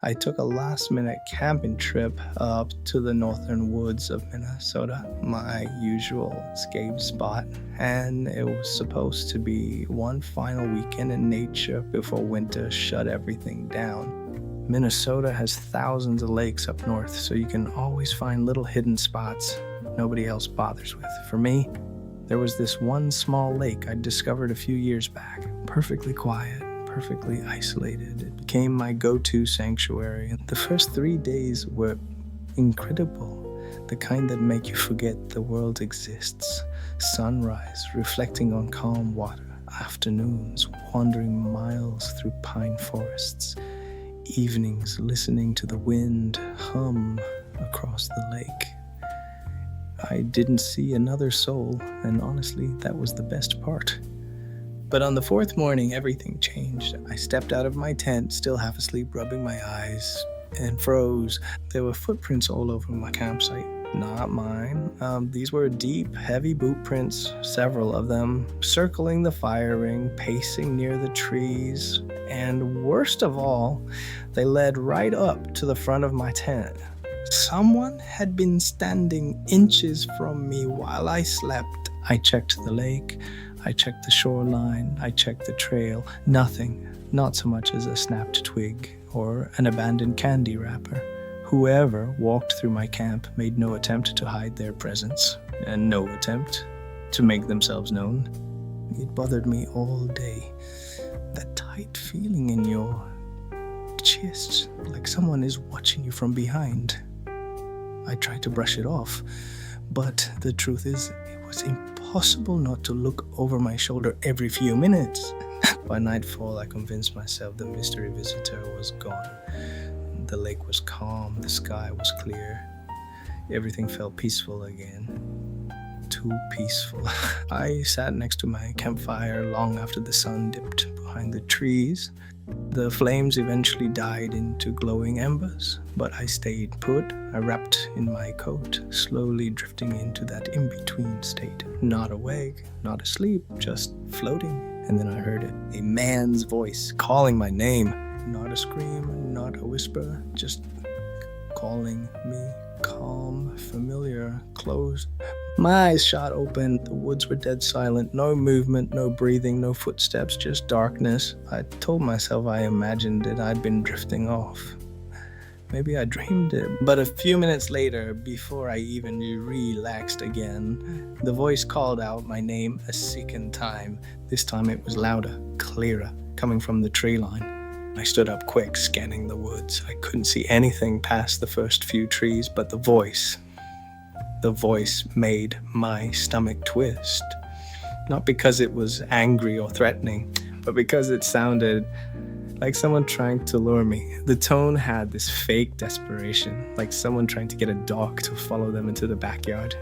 I took a last-minute camping trip up to the northern woods of Minnesota, my usual escape spot, and it was supposed to be one final weekend in nature before winter shut everything down. Minnesota has thousands of lakes up north, so you can always find little hidden spots nobody else bothers with. For me, there was this one small lake I'd discovered a few years back, perfectly quiet, perfectly isolated. It became my go-to sanctuary. The first 3 days were incredible, the kind that make you forget the world exists. Sunrise reflecting on calm water, afternoons wandering miles through pine forests, evenings listening to the wind hum across the lake. I didn't see another soul, and honestly, that was the best part. But on the fourth morning, everything changed. I stepped out of my tent, still half asleep, rubbing my eyes, and froze. There were footprints all over my campsite. Not mine. These were deep, heavy boot prints, several of them, circling the fire ring, pacing near the trees, and worst of all, they led right up to the front of my tent. Someone had been standing inches from me while I slept. I checked the lake, I checked the shoreline, I checked the trail. Nothing, not so much as a snapped twig or an abandoned candy wrapper. Whoever walked through my camp made no attempt to hide their presence, and no attempt to make themselves known. It bothered me all day. That tight feeling in your chest, like someone is watching you from behind. I tried to brush it off, but the truth is, it was impossible not to look over my shoulder every few minutes. By nightfall, I convinced myself the mystery visitor was gone. The lake was calm, the sky was clear. Everything felt peaceful again. Too peaceful. I sat next to my campfire long after the sun dipped behind the trees. The flames eventually died into glowing embers, but I stayed put. I wrapped in my coat, slowly drifting into that in-between state. Not awake, not asleep, just floating. And then I heard it, a man's voice calling my name. Not a scream, not a whisper, just calling me. Calm, familiar, close. My eyes shot open. The woods were dead silent. No movement, no breathing, no footsteps, just darkness. I told myself I imagined it. I'd been drifting off. Maybe I dreamed it. But a few minutes later, before I even relaxed again, the voice called out my name a second time. This time it was louder, clearer, coming from the tree line. I stood up quick, scanning the woods. I couldn't see anything past the first few trees, but the voice made my stomach twist. Not because it was angry or threatening, but because it sounded like someone trying to lure me. The tone had this fake desperation, like someone trying to get a dog to follow them into the backyard.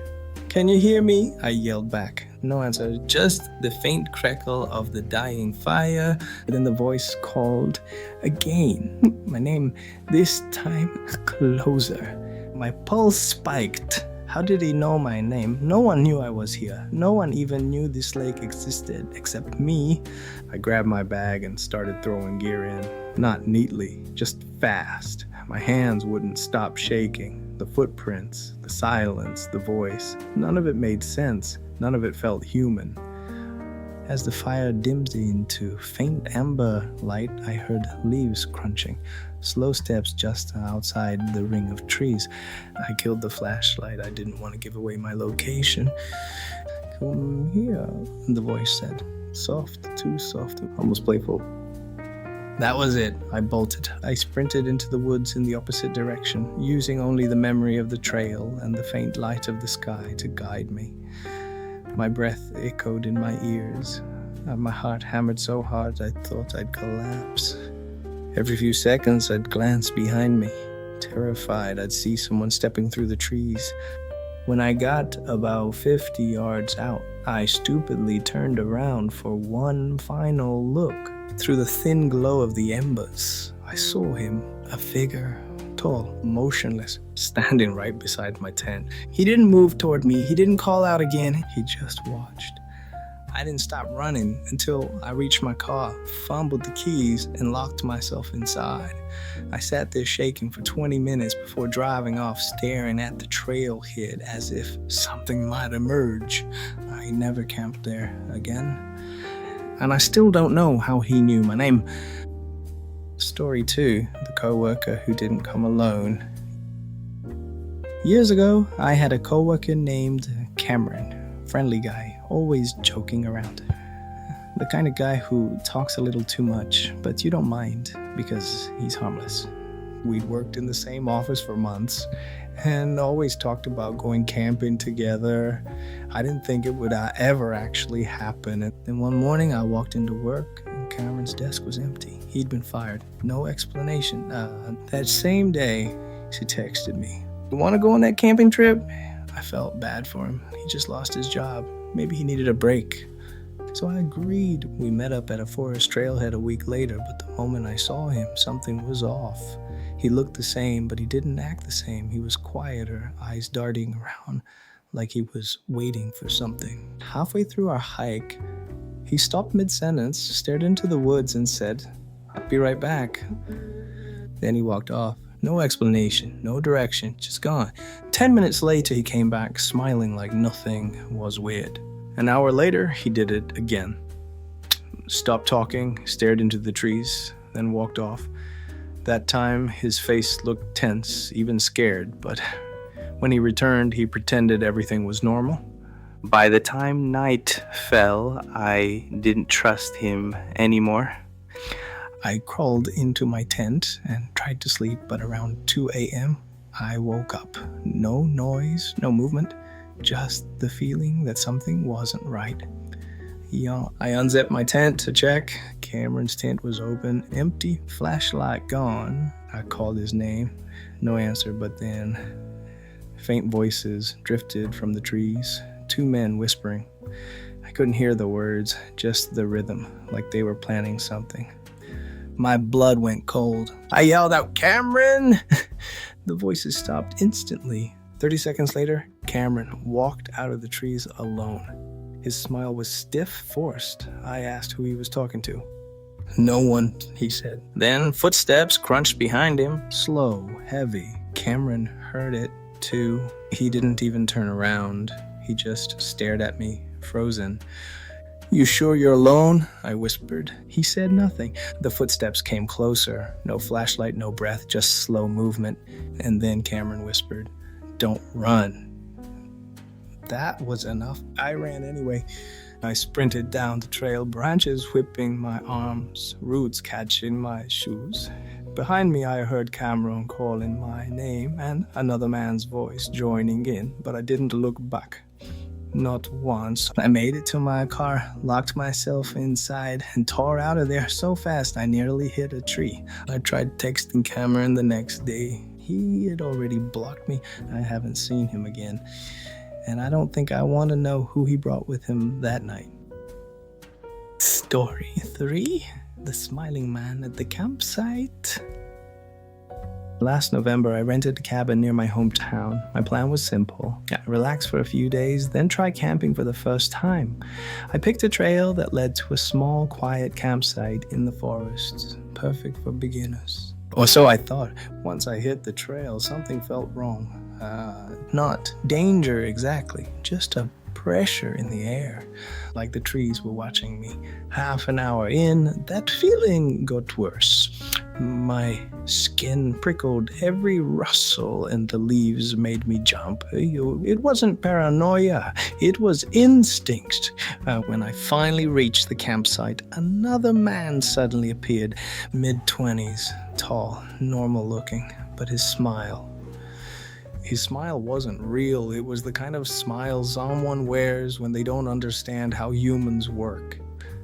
"Can you hear me?" I yelled back. No answer, just the faint crackle of the dying fire. Then the voice called again. My name, this time closer. My pulse spiked. How did he know my name? No one knew I was here. No one even knew this lake existed, except me. I grabbed my bag and started throwing gear in. Not neatly, just fast. My hands wouldn't stop shaking. The footprints, the silence, the voice. None of it made sense. None of it felt human. As the fire dimmed into faint amber light, I heard leaves crunching. Slow steps just outside the ring of trees. I killed the flashlight. I didn't want to give away my location. "Come here," the voice said. Soft, too soft, almost playful. That was it. I bolted. I sprinted into the woods in the opposite direction, using only the memory of the trail and the faint light of the sky to guide me. My breath echoed in my ears. My heart hammered so hard I thought I'd collapse. Every few seconds I'd glance behind me. Terrified, I'd see someone stepping through the trees. When I got about 50 yards out, I stupidly turned around for one final look. Through the thin glow of the embers, I saw him, a figure, tall, motionless, standing right beside my tent. He didn't move toward me. He didn't call out again. He just watched. I didn't stop running until I reached my car, fumbled the keys, and locked myself inside. I sat there shaking for 20 minutes before driving off, staring at the trailhead as if something might emerge. I never camped there again, and I still don't know how he knew my name. Story 2, the coworker who didn't come alone. Years ago, I had a coworker named Cameron. Friendly guy, always joking around. The kind of guy who talks a little too much, but you don't mind because he's harmless. We'd worked in the same office for months and always talked about going camping together. I didn't think it would ever actually happen. And then one morning I walked into work and Cameron's desk was empty. He'd been fired. No explanation. That same day, she texted me, "You want to go on that camping trip?" I felt bad for him. He just lost his job. Maybe he needed a break. So I agreed. We met up at a forest trailhead a week later, but the moment I saw him, something was off. He looked the same, but he didn't act the same. He was quieter, eyes darting around like he was waiting for something. Halfway through our hike, he stopped mid-sentence, stared into the woods and said, "I'll be right back." Then he walked off. No explanation, no direction, just gone. 10 minutes later, he came back smiling like nothing was weird. An hour later, he did it again. Stopped talking, stared into the trees, then walked off. That time, his face looked tense, even scared, but when he returned, he pretended everything was normal. By the time night fell, I didn't trust him anymore. I crawled into my tent and tried to sleep, but around 2 a.m., I woke up. No noise, no movement, just the feeling that something wasn't right. I unzipped my tent to check. Cameron's tent was open, empty, flashlight gone. I called his name, no answer, but then faint voices drifted from the trees, 2 men whispering. I couldn't hear the words, just the rhythm, like they were planning something. My blood went cold. I yelled out, "Cameron!" The voices stopped instantly. 30 seconds later, Cameron walked out of the trees alone. His smile was stiff, forced. I asked who he was talking to. "No one," he said. Then footsteps crunched behind him, slow, heavy. Cameron heard it too. He didn't even turn around. He just stared at me, frozen. "You sure you're alone?" I whispered. He said nothing. The footsteps came closer. No flashlight, no breath, just slow movement. And then Cameron whispered, "Don't run." That was enough. I ran anyway. I sprinted down the trail, branches whipping my arms, roots catching my shoes. Behind me, I heard Cameron calling my name and another man's voice joining in, but I didn't look back. Not once. I made it to my car, locked myself inside, and tore out of there so fast I nearly hit a tree. I tried texting Cameron the next day. He had already blocked me. I haven't seen him again. And I don't think I want to know who he brought with him that night. Story 3, the smiling man at the campsite. Last November, I rented a cabin near my hometown. My plan was simple. Relax for a few days, then try camping for the first time. I picked a trail that led to a small, quiet campsite in the forest, perfect for beginners. Or so I thought. Once I hit the trail, something felt wrong. Not danger exactly, just a pressure in the air, like the trees were watching me. Half an hour in, that feeling got worse. My skin prickled, every rustle and the leaves made me jump. It wasn't paranoia, it was instinct. When I finally reached the campsite, another man suddenly appeared, mid-20s, tall, normal looking, but his smile wasn't real. It was the kind of smile someone wears when they don't understand how humans work.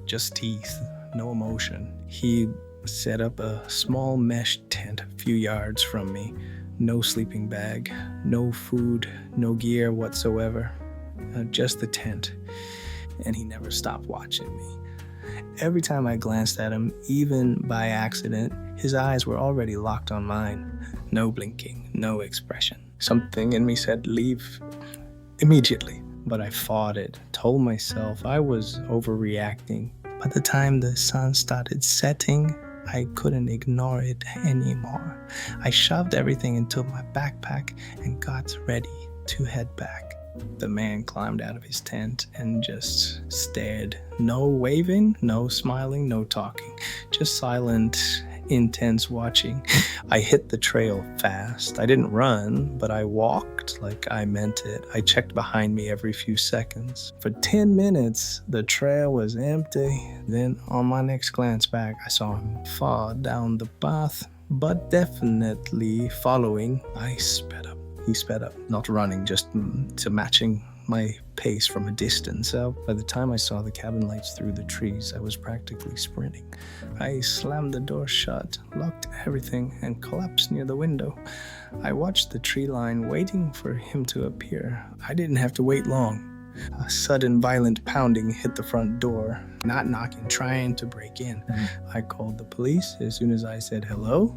Just teeth, no emotion. He set up a small mesh tent a few yards from me. No sleeping bag, no food, no gear whatsoever. Just the tent. And he never stopped watching me. Every time I glanced at him, even by accident, his eyes were already locked on mine. No blinking, no expression. Something in me said, "Leave immediately." but I fought it, told myself I was overreacting. By the time the sun started setting, I couldn't ignore it anymore. I shoved everything into my backpack and got ready to head back. The man climbed out of his tent and just stared. No waving, no smiling, no talking. Just silent, intense watching. I hit the trail fast. I didn't run, but I walked like I meant it. I checked behind me every few seconds. For 10 minutes, the trail was empty. Then on my next glance back, I saw him far down the path, but definitely following. I sped up. He sped up, not running, just to matching my pace from a distance. So by the time I saw the cabin lights through the trees, I was practically sprinting. I slammed the door shut, locked everything, and collapsed near the window. I watched the tree line, waiting for him to appear. I didn't have to wait long. A sudden violent pounding hit the front door, not knocking, trying to break in. I called the police. As soon as I said hello,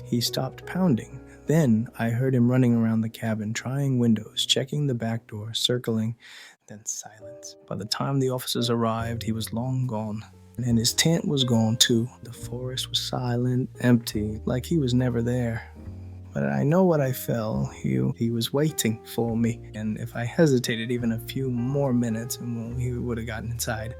he stopped pounding. Then I heard him running around the cabin, trying windows, checking the back door, circling, then silence. By the time the officers arrived, he was long gone. And his tent was gone too. The forest was silent, empty, like he was never there. But I know what I felt. He was waiting for me. And if I hesitated even a few more minutes, he would have gotten inside.